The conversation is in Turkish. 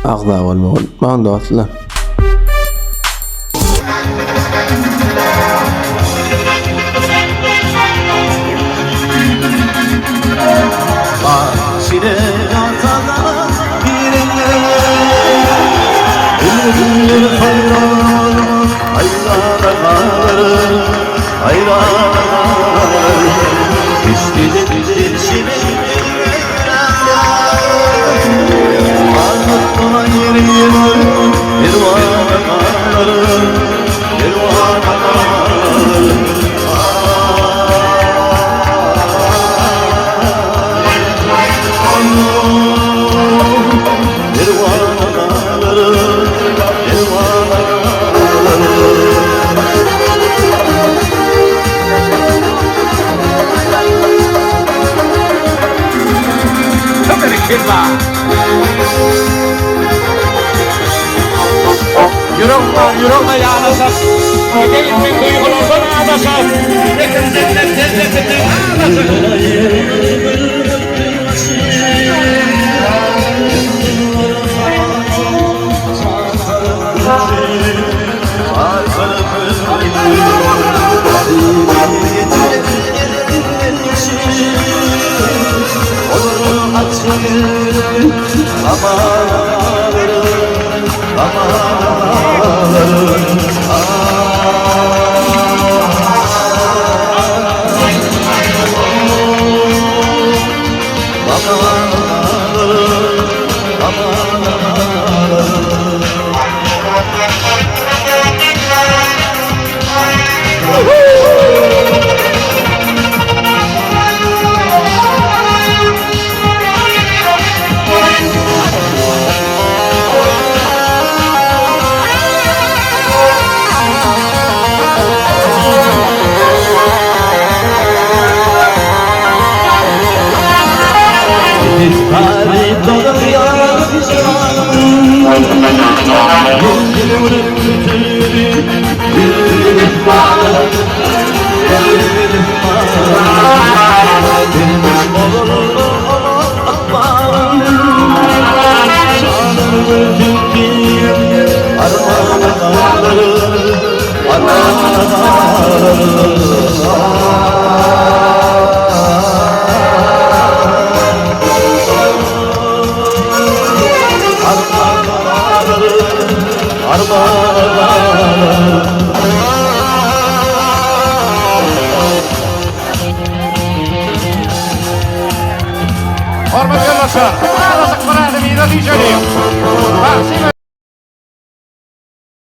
Agda bolmagy. Maňa dostlar. Sine atalar birine Ülgünler hayran hayranlar hayranlar İstediler sine Anlatma yerine Nirvanalar Nirvanalar Yürekle yağlasak, egeyin bir duygulardan ağlasak, lezzetlerden ağlasak. Hormat yo'llasin. Hozir qiladi, meni diyjayim.